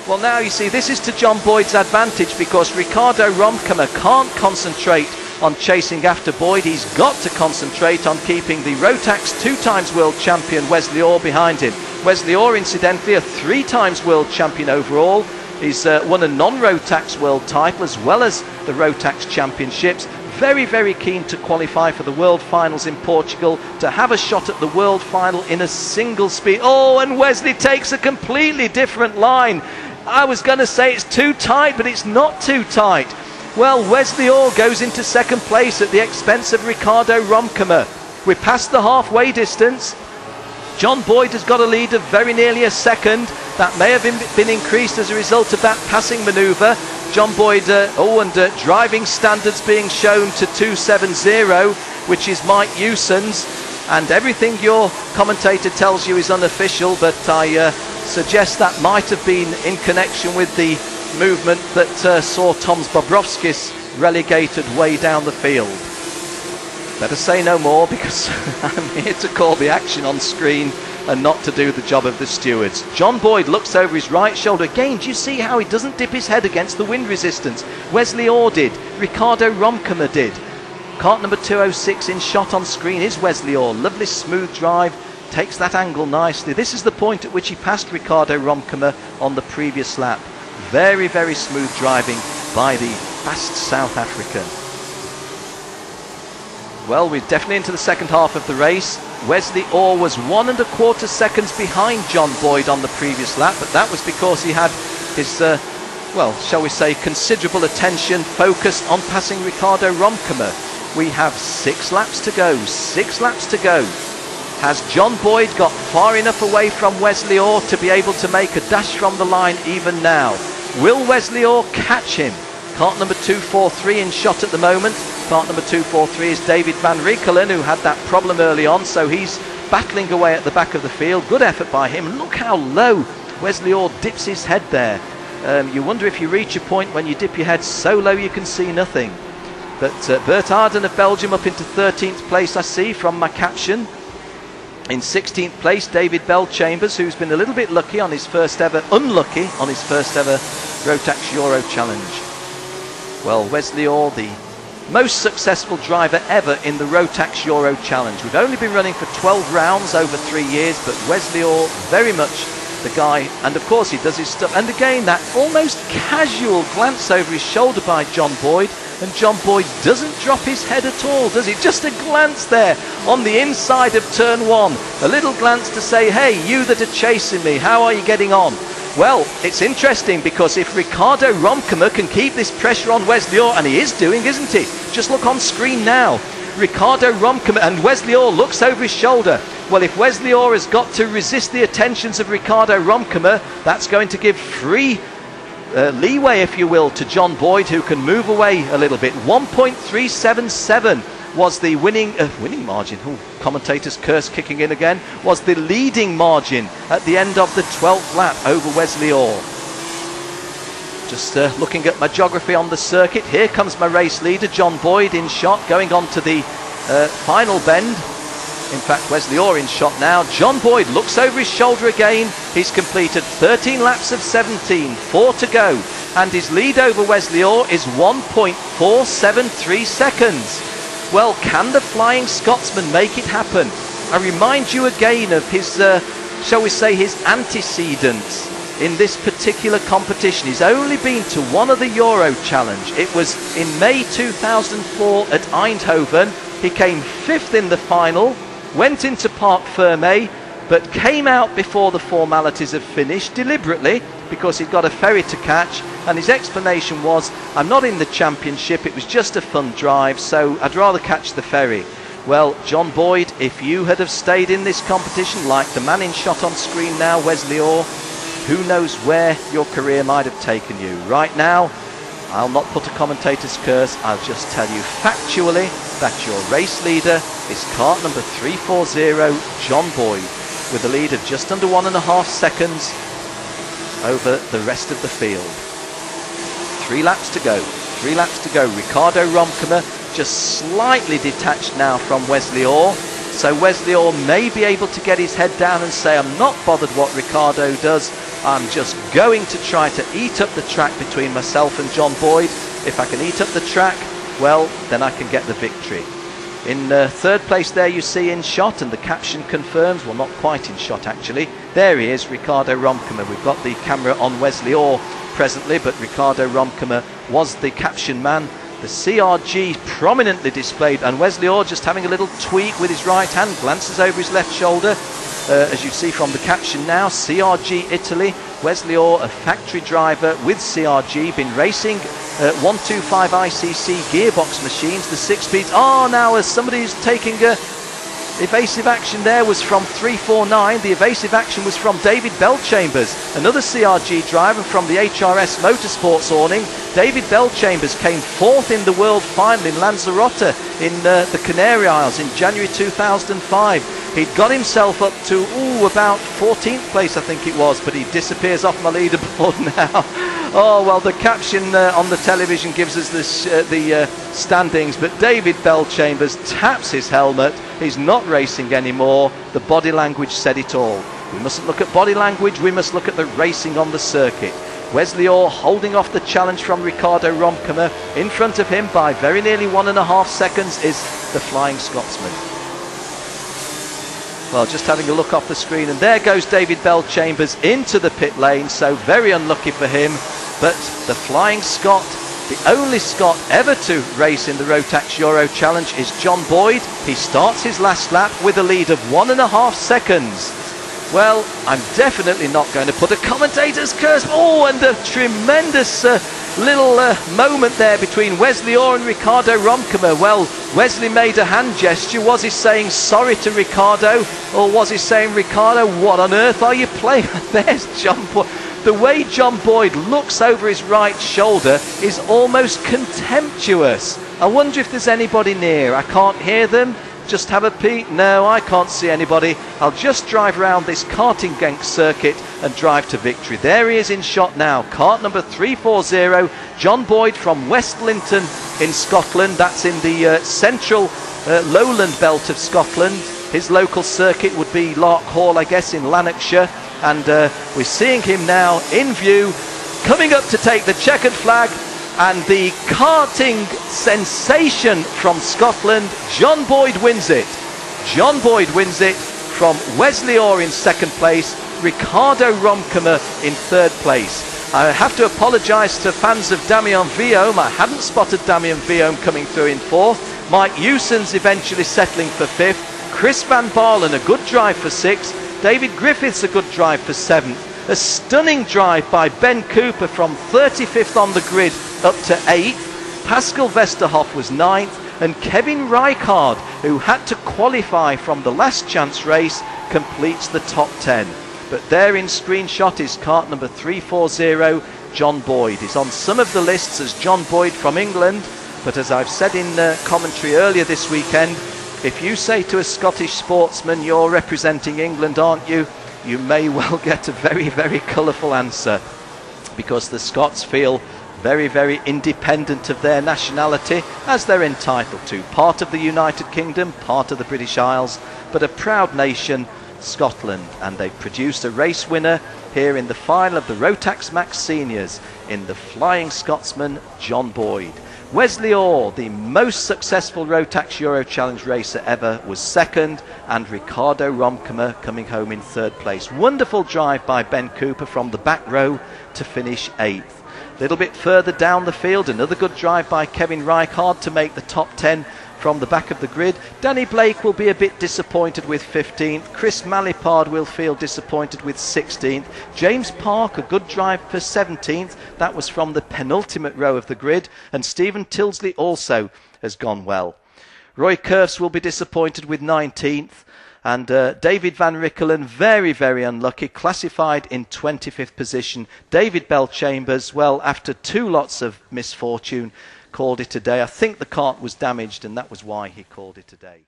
Well, now you see this is to John Boyd's advantage, because Ricardo Romkema can't concentrate on chasing after Boyd. He's got to concentrate on keeping the Rotax 2-times world champion Wesley Orr behind him. Wesley Orr, incidentally, a 3-times world champion overall. He's won a non-Rotax world title as well as the Rotax championships. Very, very keen to qualify for the world finals in Portugal, to have a shot at the world final in a single speed. Oh, and Wesley takes a completely different line. I was going to say it's too tight, but it's not too tight. Well, Wesley Orr goes into second place at the expense of Ricardo Romkema. We're past the halfway distance. John Boyd has got a lead of very nearly a second. That may have been increased as a result of that passing manoeuvre. John Boyd, driving standards being shown to 270, which is Mike Hewson's. And everything your commentator tells you is unofficial, but I suggest that might have been in connection with the movement that saw Toms Bobrovskis relegated way down the field. Better say no more, because I'm here to call the action on screen and not to do the job of the stewards. John Boyd looks over his right shoulder. Again, do you see how he doesn't dip his head against the wind resistance? Wesley Orr did. Ricardo Romkema did. Kart number 206 in shot on screen is Wesley Orr. Lovely smooth drive. Takes that angle nicely. This is the point at which he passed Ricardo Romkema on the previous lap. Very, very smooth driving by the fast South African. Well, we're definitely into the second half of the race. Wesley Orr was 1¼ seconds behind John Boyd on the previous lap, but that was because he had his, well, shall we say, considerable attention focused on passing Ricardo Romkema. We have 6 laps to go, 6 laps to go. Has John Boyd got far enough away from Wesley Orr to be able to make a dash from the line even now? Will Wesley Orr catch him? Kart number 243 in shot at the moment. Kart number 243 is David van Riekelen, who had that problem early on, so he's battling away at the back of the field. Good effort by him. Look how low Wesley Orr dips his head there. You wonder if you reach a point when you dip your head so low you can see nothing. But Bert Arden of Belgium up into 13th place, I see from my caption. In 16th place, David Bell-Chambers, who's been a little bit unlucky on his first ever Rotax Euro Challenge. Well, Wesley Orr, the most successful driver ever in the Rotax Euro Challenge. We've only been running for 12 rounds over 3 years, but Wesley Orr, very much the guy. And of course he does his stuff. And again, that almost casual glance over his shoulder by John Boyd. And John Boyd doesn't drop his head at all, does he? Just a glance there on the inside of turn 1. A little glance to say, hey, you that are chasing me, how are you getting on? Well, it's interesting, because if Ricardo Romkema can keep this pressure on Wesley Orr, and he is doing, isn't he? Just look on screen now. Ricardo Romkema, and Wesley Orr looks over his shoulder. Well, if Wesley Orr has got to resist the attentions of Ricardo Romkema, that's going to give free leeway, if you will, to John Boyd, who can move away a little bit. 1.377 was the winning margin. Oh, commentator's curse kicking in again. Was the leading margin at the end of the 12th lap over Wesley Orr. Just looking at my geography on the circuit. Here comes my race leader, John Boyd, in shot, going on to the final bend. In fact, Wesley Orr in shot now. John Boyd looks over his shoulder again. He's completed 13 laps of 17, 4 to go. And his lead over Wesley Orr is 1.473 seconds. Well, can the Flying Scotsman make it happen? I remind you again of his, shall we say, his antecedents in this particular competition. He's only been to one of the Euro Challenge. It was in May 2004 at Eindhoven. He came 5th in the final, went into Parc Fermé, but came out before the formalities had finished deliberately, because he'd got a ferry to catch, and his explanation was, I'm not in the championship, it was just a fun drive, so I'd rather catch the ferry. Well, John Boyd, if you had have stayed in this competition like the man in shot on screen now, Wesley Orr, who knows where your career might have taken you. Right now, I'll not put a commentator's curse, I'll just tell you factually that your race leader is kart number 340, John Boyd, with a lead of just under 1½ seconds over the rest of the field. 3 laps to go, 3 laps to go. Ricardo Romkema just slightly detached now from Wesley Orr, so Wesley Orr may be able to get his head down and say, I'm not bothered what Ricardo does, I'm just going to try to eat up the track between myself and John Boyd. If I can eat up the track, well, then I can get the victory. In third place there you see in shot, and the caption confirms, well, not quite in shot actually. There he is, Ricardo Romkema. We've got the camera on Wesley Orr presently, but Ricardo Romkema was the caption man. The CRG prominently displayed, and Wesley Orr just having a little tweak with his right hand, glances over his left shoulder. As you see from the caption now, CRG Italy, Wesley Orr, a factory driver with CRG, been racing 125 ICC gearbox machines, the 6-speeds. Oh, now as somebody's taking a evasive action there was from 349. The evasive action was from David Belchambers, another CRG driver from the HRS Motorsports awning. David Belchambers came fourth in the world final in Lanzarote in the Canary Isles in January 2005. He'd got himself up to about 14th place, I think it was, but he disappears off my leaderboard now. Oh, well, the caption on the television gives us the standings, but David Belchambers taps his helmet. He's not racing anymore. The body language said it all. We mustn't look at body language, we must look at the racing on the circuit. Wesley Orr holding off the challenge from Ricardo Romkema. In front of him by very nearly 1.5 seconds is the Flying Scotsman. Well, just having a look off the screen, and there goes David Belchambers into the pit lane, so very unlucky for him. But the Flying Scot, the only Scot ever to race in the Rotax Euro Challenge, is John Boyd. He starts his last lap with a lead of 1.5 seconds. Well, I'm definitely not going to put a commentator's curse. Oh, and a tremendous little moment there between Wesley Orr and Ricardo Romkema. Well, Wesley made a hand gesture. Was he saying sorry to Ricardo, or was he saying, Ricardo, what on earth are you playing? There's John Boyd. The way John Boyd looks over his right shoulder is almost contemptuous. I wonder if there's anybody near. I can't hear them. Just have a peek. No, I can't see anybody. I'll just drive around this karting Genk circuit and drive to victory. There he is in shot now. Kart number 340. John Boyd from West Linton in Scotland. That's in the central lowland belt of Scotland. His local circuit would be Lark Hall, I guess, in Lanarkshire. And we're seeing him now in view, coming up to take the checkered flag. And the karting sensation from Scotland, John Boyd wins it. John Boyd wins it from Wesley Orr in second place, Ricardo Romkema in third place. I have to apologise to fans of Damien Viaume. I hadn't spotted Damien Viaume coming through in fourth. Mike Hewson's eventually settling for fifth. Chris Van Barlen, a good drive for sixth. David Griffiths, a good drive for seventh. A stunning drive by Ben Cooper from 35th on the grid up to 8th. Pascal Westerhoff was 9th, and Kevin Rijkaard, who had to qualify from the last chance race, completes the top 10. But there in screenshot is kart number 340. John Boyd is on some of the lists as John Boyd from England, but as I've said in commentary earlier this weekend, if you say to a Scottish sportsman, you're representing England, aren't you? You may well get a very, very colourful answer, because the Scots feel very, very independent of their nationality, as they're entitled to. Part of the United Kingdom, part of the British Isles, but a proud nation, Scotland. And they've produced a race winner here in the final of the Rotax Max Seniors in the Flying Scotsman, John Boyd. Wesley Orr, the most successful Rotax Euro Challenge racer ever, was second, and Ricardo Romkema coming home in third place. Wonderful drive by Ben Cooper from the back row to finish 8th. A little bit further down the field, another good drive by Kevin Rijkaard to make the top 10 from the back of the grid. Danny Blake will be a bit disappointed with 15th. Chris Malipard will feel disappointed with 16th. James Park, a good drive for 17th. That was from the penultimate row of the grid. And Stephen Tilsley also has gone well. Roy Kerfs will be disappointed with 19th. And David Van Rickelen, very, very unlucky, classified in 25th position. David Belchambers, well, after 2 lots of misfortune, called it a day. I think the kart was damaged, and that was why he called it a day.